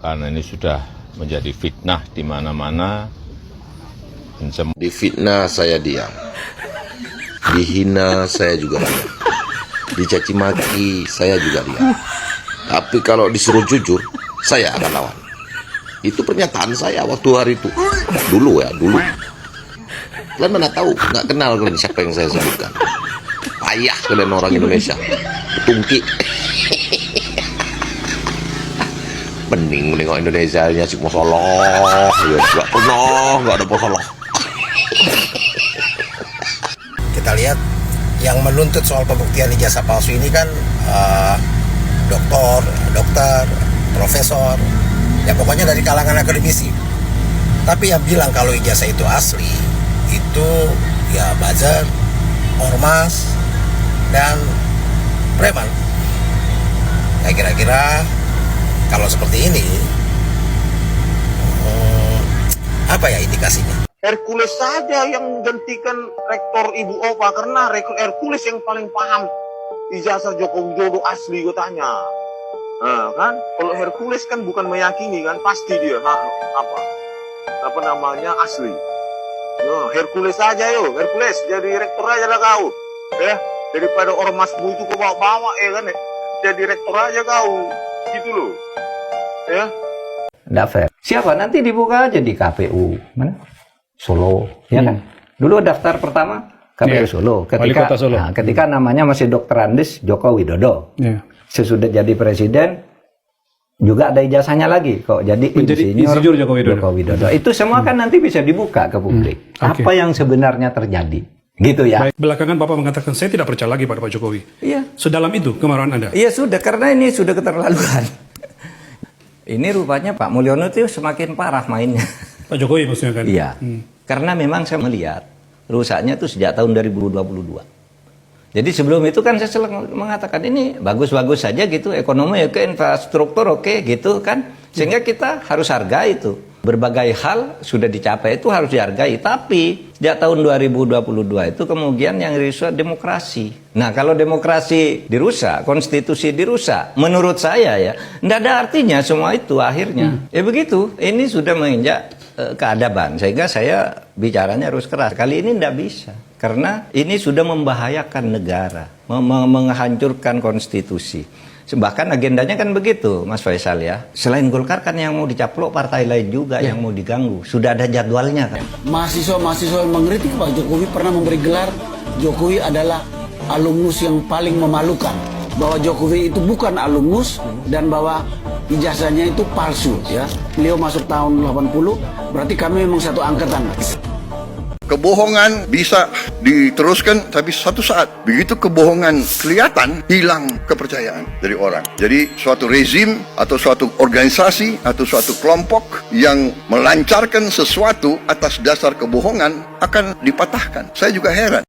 karena ini sudah menjadi fitnah di mana-mana. Difitnah saya diam, dihina saya juga diam, dicaci maki saya juga diam. Tapi kalau disuruh jujur, saya akan lawan. Itu pernyataan saya waktu hari itu. Dulu. Kalian mana tahu, nggak kenal kalian siapa yang saya sebutkan. Payah kalian orang Indonesia, tungki. Mending menengok Indonesia nya si masalah, ya nggak ada masalah. Kita lihat yang menuntut soal pembuktian ijazah palsu ini kan dokter, profesor, ya pokoknya dari kalangan akademisi. Tapi yang bilang kalau ijazah itu asli, itu ya buzzer, ormas, dan preman. Nah kira-kira kalau seperti ini, apa ya indikasinya? Hercules saja yang menggantikan rektor Ibu Ova, karena Hercules yang paling paham ijazah Joko Widodo asli katanya. Nah, kan kalau Hercules kan bukan meyakini kan, pasti dia apa namanya asli. Nah, Hercules saja Hercules jadi rektor aja lah kau, ya daripada ormasmu itu ke bawa-bawa ya kan, jadi rektor aja kau, gitu loh, ya. Nggak fair. Siapa nanti dibuka aja di KPU mana? Solo, ya kan? Dulu daftar pertama KPU Solo. Ketika namanya masih Dr. Andes Joko Widodo. Sesudah jadi presiden juga ada ijazahnya lagi kok jadi insinyur Joko Widodo. Itu semua kan nanti bisa dibuka ke publik. Apa yang sebenarnya terjadi? Gitu ya. Baik, belakangan Bapak mengatakan saya tidak percaya lagi pada Pak Jokowi. Iya. Sedalam itu kemarahan Anda? Iya sudah, karena ini sudah keterlaluan. Ini rupanya Pak Mulyono itu semakin parah mainnya. Pak Jokowi maksudnya kan? Iya. Karena memang saya melihat rusaknya itu sejak tahun 2022. Jadi sebelum itu kan saya selalu mengatakan ini bagus-bagus saja gitu, ekonomi oke, infrastruktur oke gitu kan. Sehingga kita harus hargai itu. Berbagai hal sudah dicapai itu harus dihargai. Tapi sejak tahun 2022 itu kemudian yang dirusak demokrasi. Nah kalau demokrasi dirusak, konstitusi dirusak, menurut saya ya, tidak ada artinya semua itu akhirnya. Ya begitu, ini sudah menginjak keadaban. Sehingga saya bicaranya harus keras. Kali ini tidak bisa. Karena ini sudah membahayakan negara, menghancurkan konstitusi. Bahkan agendanya kan begitu, Mas Faisal ya. Selain Golkar kan yang mau dicaplok partai lain juga yang mau diganggu. Sudah ada jadwalnya kan. Mahasiswa yang mengkritik Pak Jokowi pernah memberi gelar Jokowi adalah alumnus yang paling memalukan. Bahwa Jokowi itu bukan alumnus dan bahwa ijazahnya itu palsu ya. Beliau masuk tahun 80, berarti kami memang satu angkatan. Kebohongan bisa diteruskan, tapi satu saat begitu kebohongan kelihatan, hilang kepercayaan dari orang. Jadi suatu rezim atau suatu organisasi atau suatu kelompok yang melancarkan sesuatu atas dasar kebohongan akan dipatahkan. Saya juga heran.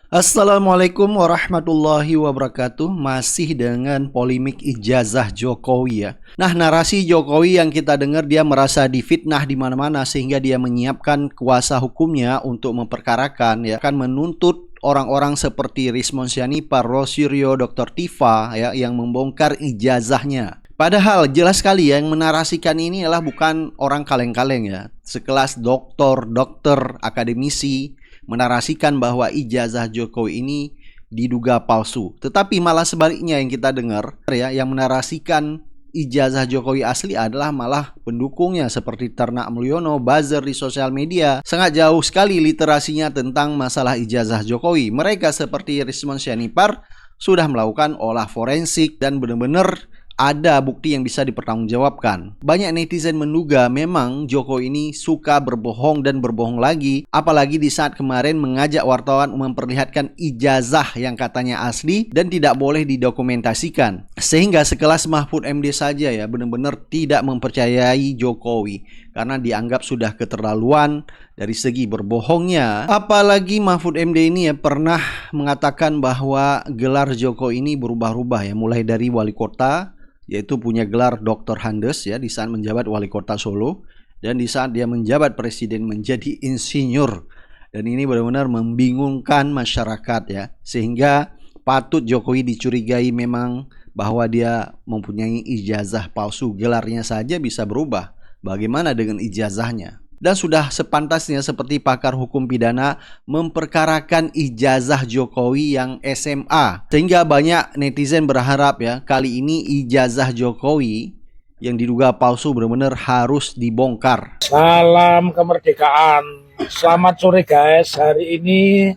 Assalamualaikum warahmatullahi wabarakatuh. Masih dengan polemik ijazah Jokowi ya. Nah, narasi Jokowi yang kita dengar, dia merasa difitnah di mana-mana sehingga dia menyiapkan kuasa hukumnya untuk memperkarakan ya, akan menuntut orang-orang seperti Rismon Syanipa, Rosyrio, Dr. Tifa ya, yang membongkar ijazahnya. Padahal jelas sekali yang menarasikan ini adalah bukan orang kaleng-kaleng ya. Sekelas dokter, akademisi menarasikan bahwa ijazah Jokowi ini diduga palsu. Tetapi malah sebaliknya yang kita dengar ya, yang menarasikan ijazah Jokowi asli adalah malah pendukungnya seperti Ternak Mulyono, buzzer di sosial media. Sangat jauh sekali literasinya tentang masalah ijazah Jokowi. Mereka seperti Rismon Syanipa sudah melakukan olah forensik dan benar-benar ada bukti yang bisa dipertanggungjawabkan. Banyak netizen menduga memang Jokowi ini suka berbohong dan berbohong lagi, apalagi di saat kemarin mengajak wartawan memperlihatkan ijazah yang katanya asli dan tidak boleh didokumentasikan. Sehingga sekelas Mahfud MD saja ya benar-benar tidak mempercayai Jokowi karena dianggap sudah keterlaluan dari segi berbohongnya. Apalagi Mahfud MD ini ya pernah mengatakan bahwa gelar Jokowi ini berubah-ubah ya, mulai dari wali kota, yaitu punya gelar Dr. Andes ya di saat menjabat wali kota Solo, dan di saat dia menjabat presiden menjadi insinyur. Dan ini benar-benar membingungkan masyarakat ya, sehingga patut Jokowi dicurigai memang bahwa dia mempunyai ijazah palsu. Gelarnya saja bisa berubah. Bagaimana dengan ijazahnya? Dan sudah sepantasnya seperti pakar hukum pidana memperkarakan ijazah Jokowi yang SMA. Sehingga banyak netizen berharap ya, kali ini ijazah Jokowi yang diduga palsu benar-benar harus dibongkar. Salam kemerdekaan. Selamat sore guys. Hari ini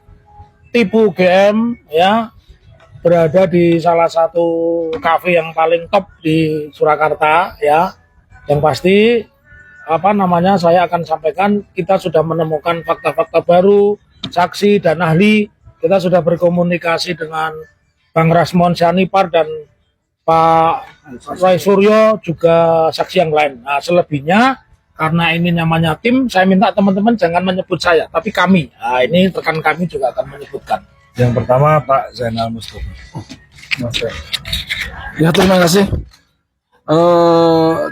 Tipu UGM ya berada di salah satu kafe yang paling top di Surakarta ya. Yang pasti saya akan sampaikan kita sudah menemukan fakta-fakta baru, saksi dan ahli. Kita sudah berkomunikasi dengan Bang Rasmon Sianipar dan Pak Roy Suryo, juga saksi yang lain. Nah, selebihnya karena ini namanya tim, saya minta teman-teman jangan menyebut saya, tapi kami. Nah, ini rekan kami juga akan menyebutkan. Yang pertama Pak Zainal Mustafa. Ya, terima kasih.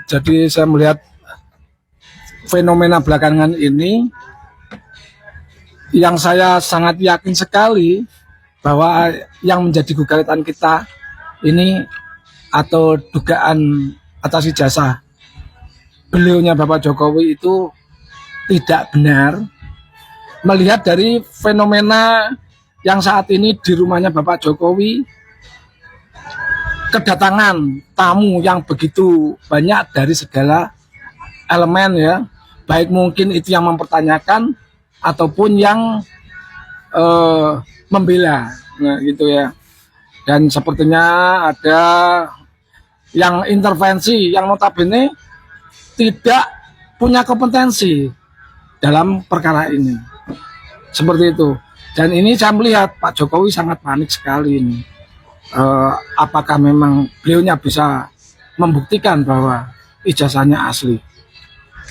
Jadi saya melihat fenomena belakangan ini yang saya sangat yakin sekali bahwa yang menjadi gugatan kita ini atau dugaan atas ijazah beliaunya Bapak Jokowi itu tidak benar, melihat dari fenomena yang saat ini di rumahnya Bapak Jokowi kedatangan tamu yang begitu banyak dari segala elemen ya, baik mungkin itu yang mempertanyakan ataupun yang membela, nah gitu ya. Dan sepertinya ada yang intervensi yang notabene tidak punya kompetensi dalam perkara ini, seperti itu. Dan ini saya melihat Pak Jokowi sangat panik sekali ini. Apakah memang beliaunya bisa membuktikan bahwa ijazahnya asli?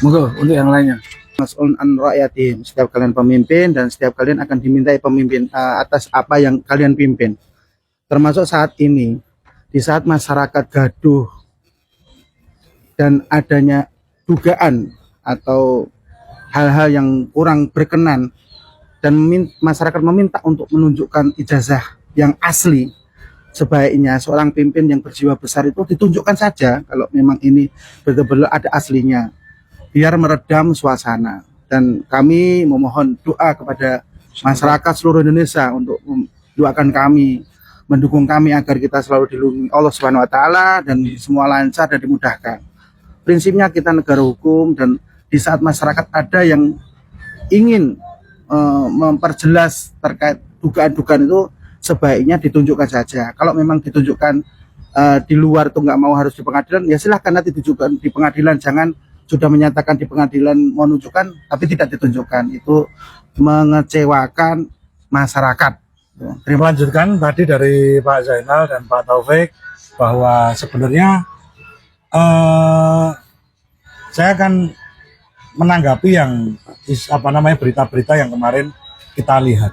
Monggo untuk yang lainnya. Mas'ulun an ra'yatim, setiap kalian pemimpin dan setiap kalian akan dimintai pemimpin atas apa yang kalian pimpin. Termasuk saat ini, di saat masyarakat gaduh dan adanya dugaan atau hal-hal yang kurang berkenan dan masyarakat meminta untuk menunjukkan ijazah yang asli, sebaiknya seorang pimpin yang berjiwa besar itu ditunjukkan saja kalau memang ini betul-betul ada aslinya, biar meredam suasana. Dan kami memohon doa kepada masyarakat seluruh Indonesia untuk mendoakan kami, mendukung kami agar kita selalu dilindungi Allah Subhanahu wa taala dan semua lancar dan dimudahkan. Prinsipnya kita negara hukum, dan di saat masyarakat ada yang ingin memperjelas terkait dugaan-dugaan itu, sebaiknya ditunjukkan saja. Kalau memang ditunjukkan di luar itu nggak mau harus di pengadilan, ya silahkan nanti ditunjukkan di pengadilan. Jangan sudah menyatakan di pengadilan mau menunjukkan tapi tidak ditunjukkan, itu mengecewakan masyarakat. Terima lanjutkan tadi dari Pak Zainal dan Pak Taufik bahwa sebenarnya saya akan menanggapi yang berita-berita yang kemarin kita lihat.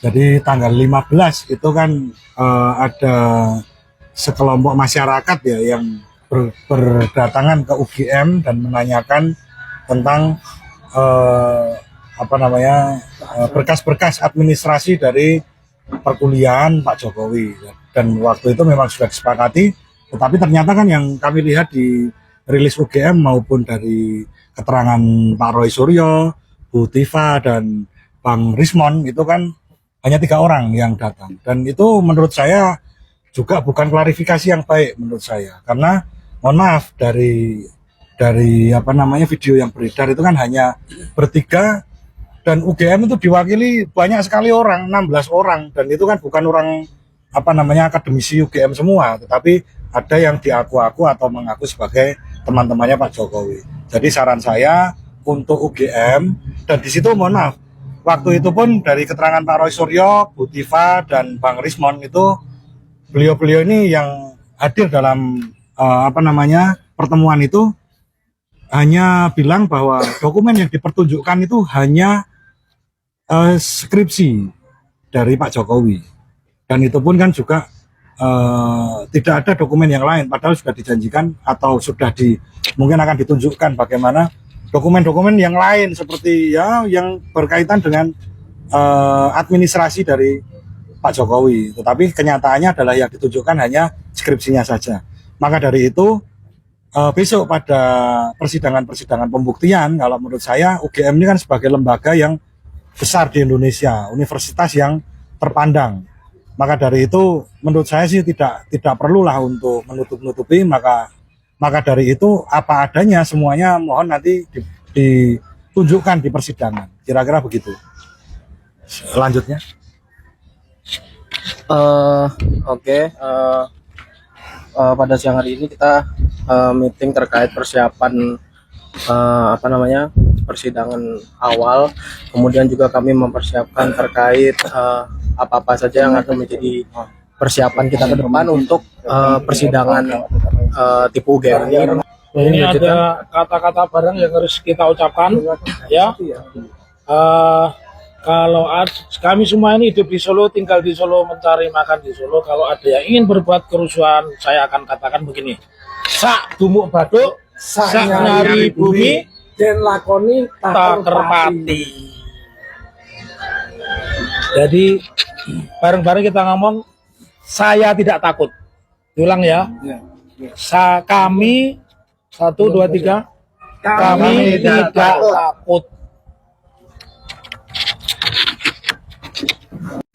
Jadi tanggal 15 itu kan ada sekelompok masyarakat ya yang berdatangan ke UGM dan menanyakan tentang berkas-berkas administrasi dari perkuliahan Pak Jokowi. Dan waktu itu memang sudah disepakati, tetapi ternyata kan yang kami lihat di rilis UGM maupun dari keterangan Pak Roy Suryo, Bu Tifa dan Bang Rismon itu kan hanya 3 orang yang datang. Dan itu menurut saya juga bukan klarifikasi yang baik menurut saya, karena mohon maaf, dari video yang beredar itu kan hanya bertiga, dan UGM itu diwakili banyak sekali orang, 16 orang, dan itu kan bukan orang akademisi UGM semua, tetapi ada yang diaku-aku atau mengaku sebagai teman-temannya Pak Jokowi. Jadi saran saya untuk UGM, dan di situ mohon maaf, waktu itu pun dari keterangan Pak Roy Suryo, Bu Tifa dan Bang Rismon itu beliau-beliau ini yang hadir dalam pertemuan itu hanya bilang bahwa dokumen yang dipertunjukkan itu hanya skripsi dari Pak Jokowi, dan itu pun kan juga tidak ada dokumen yang lain, padahal sudah dijanjikan atau mungkin akan ditunjukkan bagaimana dokumen-dokumen yang lain seperti ya yang berkaitan dengan administrasi dari Pak Jokowi. Tetapi kenyataannya adalah yang ditunjukkan hanya skripsinya saja. Maka dari itu besok pada persidangan-persidangan pembuktian, kalau menurut saya UGM ini kan sebagai lembaga yang besar di Indonesia, universitas yang terpandang. Maka dari itu menurut saya sih tidak perlulah untuk menutup-nutupi, maka dari itu apa adanya semuanya mohon nanti ditunjukkan di persidangan. Kira-kira begitu. Selanjutnya. Pada siang hari ini kita meeting terkait persiapan persidangan awal, kemudian juga kami mempersiapkan terkait apa-apa saja yang akan menjadi persiapan kita ke depan untuk persidangan tipe UGM ini. Ini ada kata-kata barang yang harus kita ucapkan, ya. Kalau kami semua ini hidup di Solo, tinggal di Solo, mencari makan di Solo. Kalau ada yang ingin berbuat kerusuhan, saya akan katakan begini: sak dumuk baduk, sak nyari bumi, dan lakoni tak terpati. Jadi bareng-bareng kita ngomong, saya tidak takut. Ulang ya. Kami 1, 2, 3, kami tidak takut.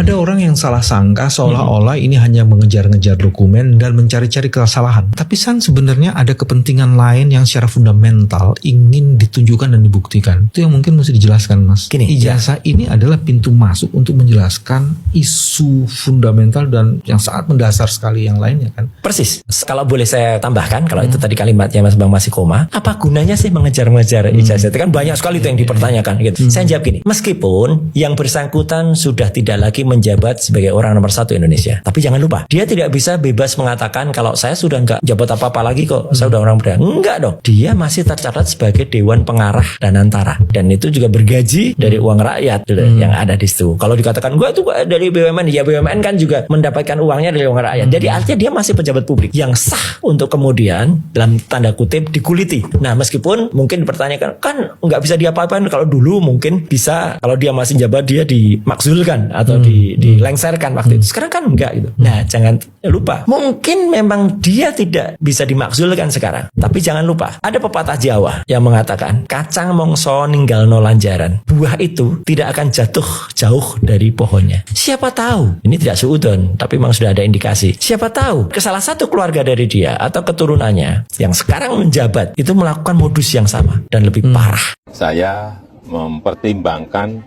Ada orang yang salah sangka seolah-olah ini hanya mengejar-ngejar dokumen dan mencari-cari kesalahan. Tapi sebenarnya ada kepentingan lain yang secara fundamental ingin ditunjukkan dan dibuktikan. Itu yang mungkin mesti dijelaskan, Mas. Ijazah ini adalah pintu masuk untuk menjelaskan isu fundamental dan yang sangat mendasar sekali yang lainnya kan. Persis. Kalau boleh saya tambahkan, kalau itu tadi kalimatnya Mas Bang masih koma, apa gunanya sih mengejar-ngejar ijazah? Itu kan banyak sekali itu yang dipertanyakan gitu. Saya jawab gini, meskipun yang bersangkutan sudah tidak lagi menjabat sebagai orang nomor 1 Indonesia, tapi jangan lupa dia tidak bisa bebas mengatakan kalau saya sudah nggak jabat apa-apa lagi kok, saya udah orang muda. Enggak dong, dia masih tercatat sebagai Dewan Pengarah dan Antara, dan itu juga bergaji dari uang rakyat yang ada di situ. Kalau dikatakan gue itu dari BUMN, ya BUMN kan juga mendapatkan uangnya dari uang rakyat. Jadi artinya dia masih pejabat publik yang sah untuk kemudian dalam tanda kutip dikuliti. Nah meskipun mungkin dipertanyakan kan nggak bisa diapa-apain, kalau dulu mungkin bisa, kalau dia masih jabat dia dimakzulkan atau dilengserkan waktu itu. Sekarang kan enggak gitu. Nah jangan lupa, mungkin memang dia tidak bisa dimakzulkan sekarang, tapi jangan lupa ada pepatah Jawa yang mengatakan kacang mongso ninggal no lanjaran, buah itu tidak akan jatuh jauh dari pohonnya. Siapa tahu, ini tidak suudon, tapi memang sudah ada indikasi, siapa tahu ke salah satu keluarga dari dia atau keturunannya yang sekarang menjabat itu melakukan modus yang sama dan lebih parah. Saya mempertimbangkan,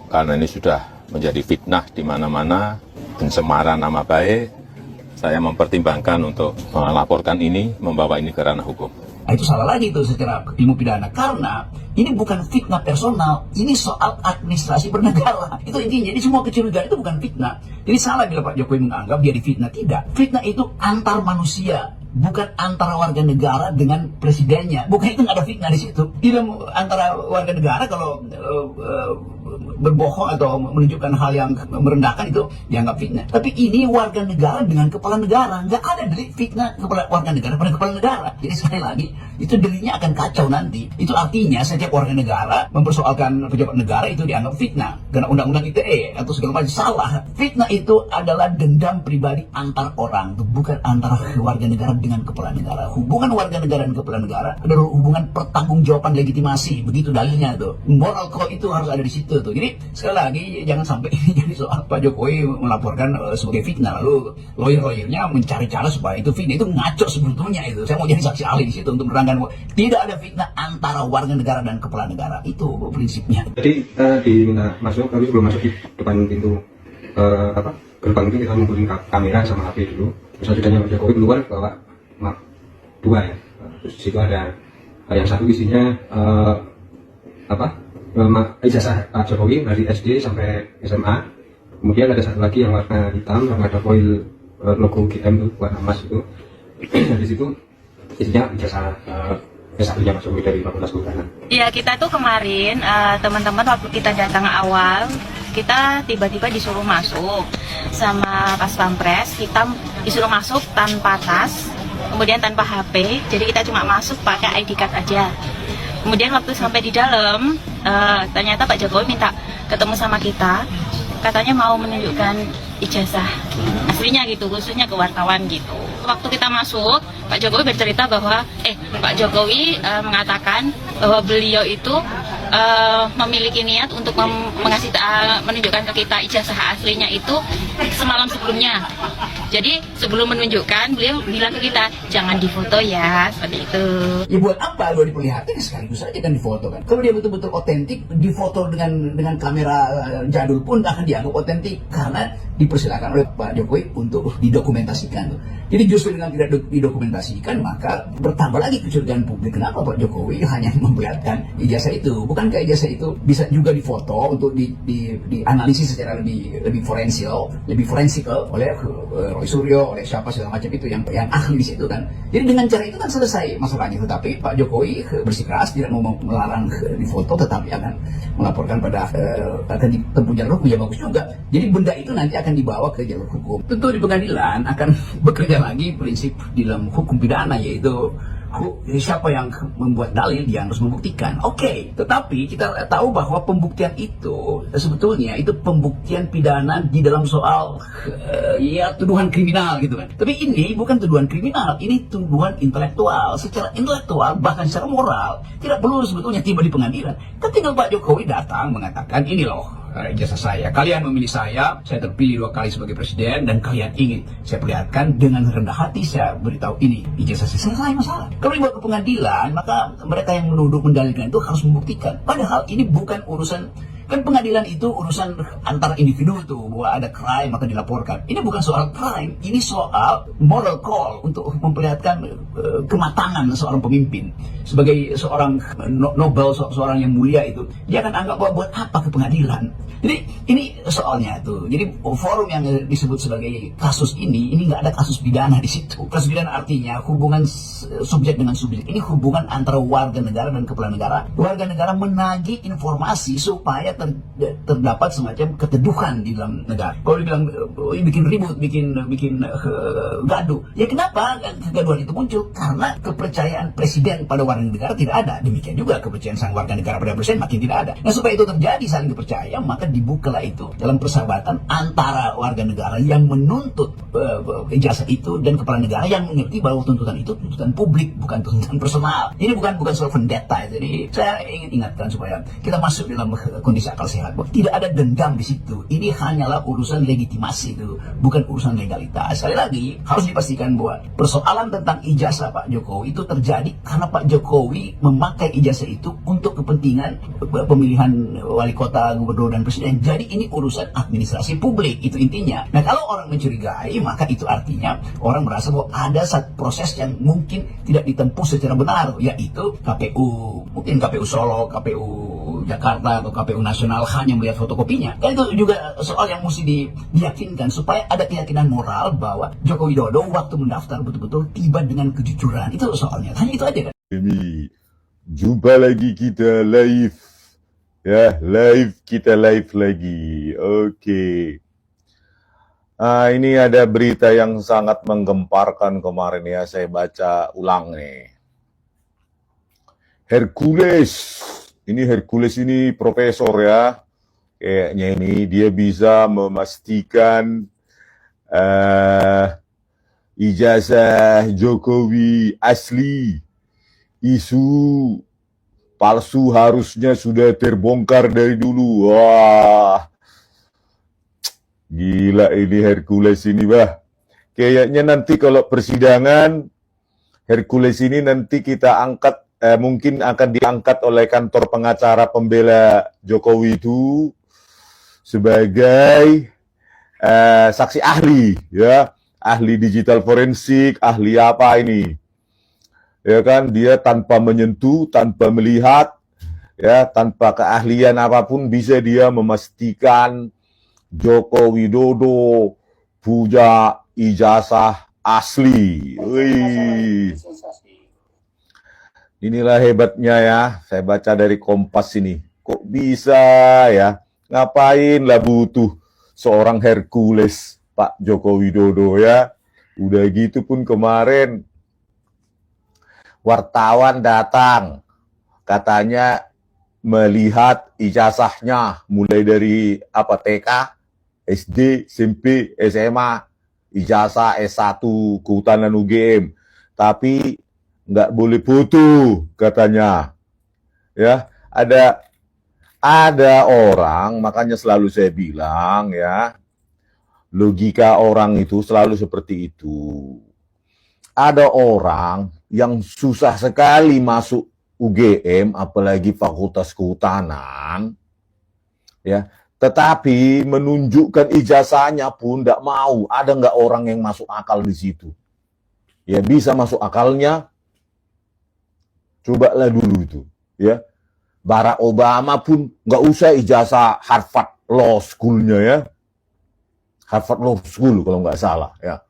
karena ini sudah menjadi fitnah di mana-mana, pencemaran nama baik, saya mempertimbangkan untuk melaporkan ini, membawa ini ke ranah hukum. Nah, itu salah lagi itu secara ilmu pidana, karena ini bukan fitnah personal, ini soal administrasi bernegara. Itu intinya. Jadi semua kecurigaan itu bukan fitnah. Jadi salah bila Pak Jokowi menganggap dia difitnah. Tidak. Fitnah itu antar manusia, bukan antara warga negara dengan presidennya. Bukan, itu nggak ada fitnah di situ. Tidak antara warga negara kalau berbohong atau menunjukkan hal yang merendahkan itu dianggap fitnah. Tapi ini warga negara dengan kepala negara, nggak ada delik fitnah warga negara pada kepala negara. Jadi sekali lagi itu deliknya akan kacau nanti. Itu artinya setiap warga negara mempersoalkan pejabat negara itu dianggap fitnah karena undang-undang ITE atau segala macam. Salah. Fitnah itu adalah dendam pribadi antar orang, bukan antara warga negara dengan kepala negara. Hubungan warga negara dan kepala negara adalah hubungan pertanggungjawaban legitimasi. Begitu dalilnya tuh. Moral code itu harus ada di situ tuh. Jadi sekali lagi jangan sampai ini jadi soal Pak Jokowi melaporkan sebagai fitnah, lalu lawyer-lawyernya mencari cara supaya itu fitnah. Itu ngaco sebetulnya itu. Saya mau jadi saksi ahli di situ untuk menerangkan tidak ada fitnah antara warga negara dan kepala negara. Itu prinsipnya. Jadi kita diminta masuk, tapi sebelum masuk di depan pintu gerbang itu kita ngumpulin kamera sama HP dulu. Terus ajudannya Pak Jokowi keluar bawa map 2 ya. Terus di situ ada yang satu isinya ijazah Pak Jokowi dari SD sampai SMA. Kemudian ada satu lagi yang warna hitam yang ada foil logo GM itu warna emas itu. Di situ isinya ijazah S1-nya Pak Jokowi dari Fakultas Kehutanan. Ya, kita tuh kemarin teman-teman waktu kita datang awal, kita tiba-tiba disuruh masuk sama Pas Pampres. Kita disuruh masuk tanpa tas, kemudian tanpa HP. Jadi kita cuma masuk pakai ID card aja. Kemudian waktu sampai di dalam, ternyata Pak Jokowi minta ketemu sama kita. Katanya mau menunjukkan ijazah aslinya gitu, khususnya ke wartawan gitu. Waktu kita masuk, Pak Jokowi bercerita bahwa Pak Jokowi mengatakan bahwa beliau itu memiliki niat untuk menunjukkan ke kita ijazah aslinya itu semalam sebelumnya. Jadi sebelum menunjukkan, beliau bilang ke kita jangan difoto ya, seperti itu. Ya buat apa lo diperlihatkan, sekaligus saja kan difoto kan. Kalau dia betul-betul otentik, difoto dengan kamera jadul pun akan dianggap otentik karena dipersilakan oleh Pak Jokowi untuk didokumentasikan. Jadi justru dengan tidak didokumentasikan maka bertambah lagi kecurigaan publik, kenapa Pak Jokowi hanya memperlihatkan ijazah itu. Bukankah ijazah itu bisa juga difoto untuk dianalisis secara lebih forensikal oleh Roy Suryo, oleh siapa segala macam itu yang ahli di situ kan. Jadi dengan cara itu kan selesai masalahnya. Tetapi Pak Jokowi bersikeras tidak mau melarang difoto, tetapi akan melaporkan pada akan ditempuh jalur hukum, ya bagus juga. Jadi benda itu nanti akan dibawa ke jalur hukum. Tentu di pengadilan akan bekerja lagi prinsip di dalam hukum pidana, yaitu siapa yang membuat dalil dia harus membuktikan. Oke, tetapi kita tahu bahwa pembuktian itu sebetulnya itu pembuktian pidana di dalam soal tuduhan kriminal gitu kan. Tapi ini bukan tuduhan kriminal, ini tuduhan intelektual. Secara intelektual bahkan secara moral tidak perlu sebetulnya tiba di pengadilan. Ketika Pak Jokowi datang mengatakan ini loh ijazah saya, kalian memilih saya terpilih 2 kali sebagai presiden dan kalian ingin saya perlihatkan, dengan rendah hati saya beritahu ini ijazah saya, selesai masalah. Kalau dibawa ke pengadilan maka mereka yang menuduh mendalilkan itu harus membuktikan. Padahal ini bukan urusan, kan pengadilan itu urusan antara individu tuh, bahwa ada crime maka dilaporkan. Ini bukan soal crime, ini soal moral call untuk memperlihatkan kematangan seorang pemimpin. Sebagai seorang Nobel, seorang yang mulia itu, dia akan anggap bahwa buat apa ke pengadilan. Jadi ini soalnya tuh. Jadi forum yang disebut sebagai kasus ini nggak ada kasus pidana di situ. Kasus pidana artinya hubungan subjek dengan subjek. Ini hubungan antara warga negara dan kepala negara. Warga negara menagih informasi supaya terdapat semacam keteduhan di dalam negara. Kalau dibilang bikin ribut, bikin gaduh, ya kenapa kegaduhan itu muncul? Karena kepercayaan presiden pada warga negara tidak ada. Demikian juga kepercayaan sang warga negara pada presiden makin tidak ada. Nah, supaya itu terjadi saling kepercayaan, maka dibukalah itu dalam persahabatan antara warga negara yang menuntut ijazah itu dan kepala negara yang mengerti bahwa tuntutan itu tuntutan publik, bukan tuntutan personal. Ini bukan soal vendetta. Jadi saya ingin ingatkan supaya kita masuk dalam kondisi akal sehat. Tidak ada dendam di situ. Ini hanyalah urusan legitimasi itu, bukan urusan legalitas. Sekali lagi harus dipastikan bahwa persoalan tentang ijazah Pak Jokowi itu terjadi karena Pak Jokowi memakai ijazah itu untuk kepentingan pemilihan wali kota, gubernur dan presiden. Jadi ini urusan administrasi publik, itu intinya. Nah, kalau orang mencurigai, maka itu artinya orang merasa bahwa ada satu proses yang mungkin tidak ditempuh secara benar, yaitu KPU, mungkin KPU Solo, KPU Jakarta atau KPU nasional hanya melihat fotokopinya. Kan itu juga soal yang mesti diyakinkan supaya ada keyakinan moral bahwa Joko Widodo waktu mendaftar betul-betul tiba dengan kejujuran. Itu soalnya. Hanya itu aja kan. Jumpa lagi kita live. Ya, kita live lagi. Oke. Nah, ini ada berita yang sangat menggemparkan kemarin ya. Saya baca ulang nih. Hercules. Ini Hercules ini profesor ya. Kayaknya ini dia bisa memastikan ijazah Jokowi asli. Isu palsu harusnya sudah terbongkar dari dulu. Wah, gila ini Hercules ini, bah. Kayaknya nanti kalau persidangan Hercules ini nanti kita angkat, mungkin akan diangkat oleh kantor pengacara pembela Jokowi itu sebagai saksi ahli, ya, ahli digital forensik, ahli apa ini? Ya kan, dia tanpa menyentuh, tanpa melihat, ya, tanpa keahlian apapun bisa dia memastikan Joko Widodo punya ijazah asli. Wih. Inilah hebatnya ya, saya baca dari Kompas ini. Kok bisa ya? Ngapain lah butuh seorang Hercules Pak Joko Widodo ya? Udah gitu pun kemarin wartawan datang, katanya melihat ijazahnya mulai dari TK, SD, SMP, SMA, ijazah S1, kehutanan UGM. Tapi nggak boleh foto katanya. Ya, ada orang, makanya selalu saya bilang ya, logika orang itu selalu seperti itu. Ada orang yang susah sekali masuk UGM, apalagi Fakultas Kehutanan, ya, tetapi menunjukkan ijazahnya pun tidak mau. Ada nggak orang yang masuk akal di situ? Ya bisa masuk akalnya, cobalah dulu itu, ya. Barack Obama pun nggak usah ijazah Harvard Law School-nya ya, Harvard Law School kalau nggak salah ya.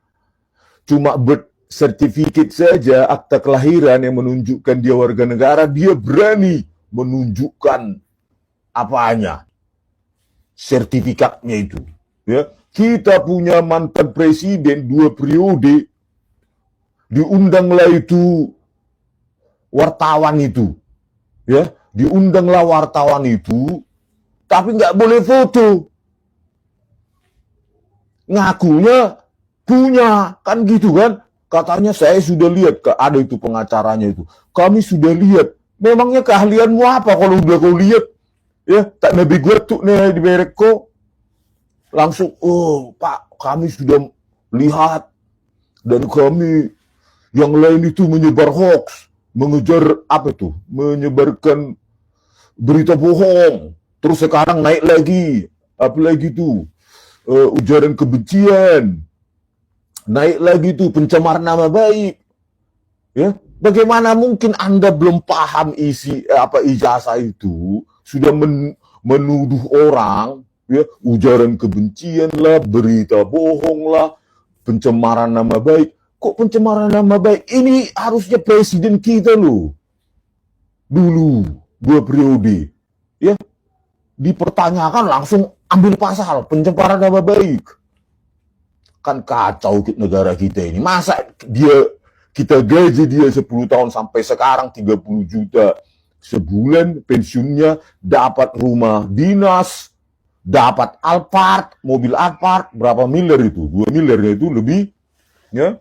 Cuma birth certificate saja, akta kelahiran yang menunjukkan dia warga negara, dia berani menunjukkan apanya, sertifikatnya itu. Ya, kita punya mantan presiden 2 periode, diundanglah itu wartawan itu, ya, diundanglah wartawan itu, tapi nggak boleh foto. Ngakunya punya, kan gitu kan? Katanya saya sudah lihat, ada itu pengacaranya itu. Kami sudah lihat. Memangnya keahlianmu apa kalau udah kau lihat? Ya, tak nabi gue tuh nih di Bereko. Langsung, oh Pak, kami sudah lihat. Dan kami, yang lain itu menyebar hoax. Mengejar apa tuh? Menyebarkan berita bohong. Terus sekarang naik lagi. Apalagi tuh? Ujaran kebencian. Naik lagi tuh pencemaran nama baik. Ya, bagaimana mungkin Anda belum paham isi ijazah itu, sudah menuduh orang, ya, ujaran kebencian lah, berita bohong lah, pencemaran nama baik. Kok pencemaran nama baik? Ini harusnya presiden kita loh. Dulu 2 periode, ya, dipertanyakan langsung ambil pasal pencemaran nama baik. Kan kacau negara kita ini. Masa kita gaji dia 10 tahun sampai sekarang 30 juta sebulan, pensiunnya dapat rumah dinas, dapat Alphard, mobil Alphard, berapa miliar itu? 2 miliarnya itu lebih, ya.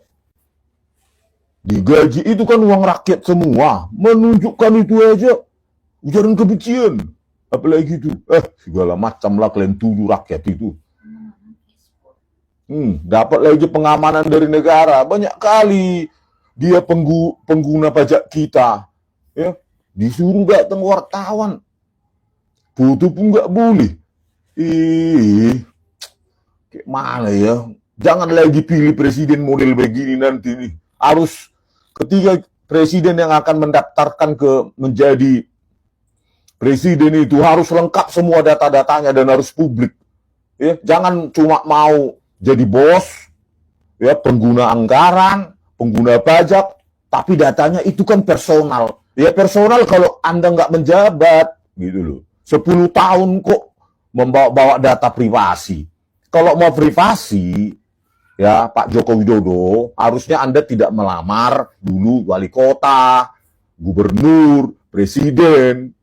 Digaji itu kan uang rakyat semua. Menunjukkan itu aja ujaran kebencian. Apalagi itu, segala macam lah kalian tuduh rakyat itu. Dapat lagi pengamanan dari negara. Banyak kali dia pengguna pajak kita, ya, disuruh datang wartawan. Foto pun nggak boleh. Kayak mana ya? Jangan lagi pilih presiden model begini nanti nih. Harus ketika presiden yang akan mendaftarkan menjadi presiden itu harus lengkap semua data-datanya dan harus publik. Ya, jangan cuma mau jadi bos, ya, pengguna anggaran, pengguna pajak, tapi datanya itu kan personal. Ya personal kalau Anda nggak menjabat, gitu loh. 10 tahun kok membawa data privasi. Kalau mau privasi, ya Pak Joko Widodo, harusnya Anda tidak melamar dulu wali kota, gubernur, presiden.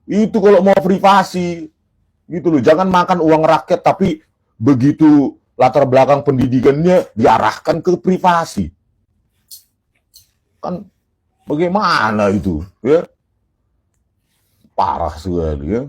Itu kalau mau privasi, gitu loh. Jangan makan uang rakyat tapi begitu latar belakang pendidikannya diarahkan ke privasi. Kan bagaimana itu, ya? Parah sekali, ya.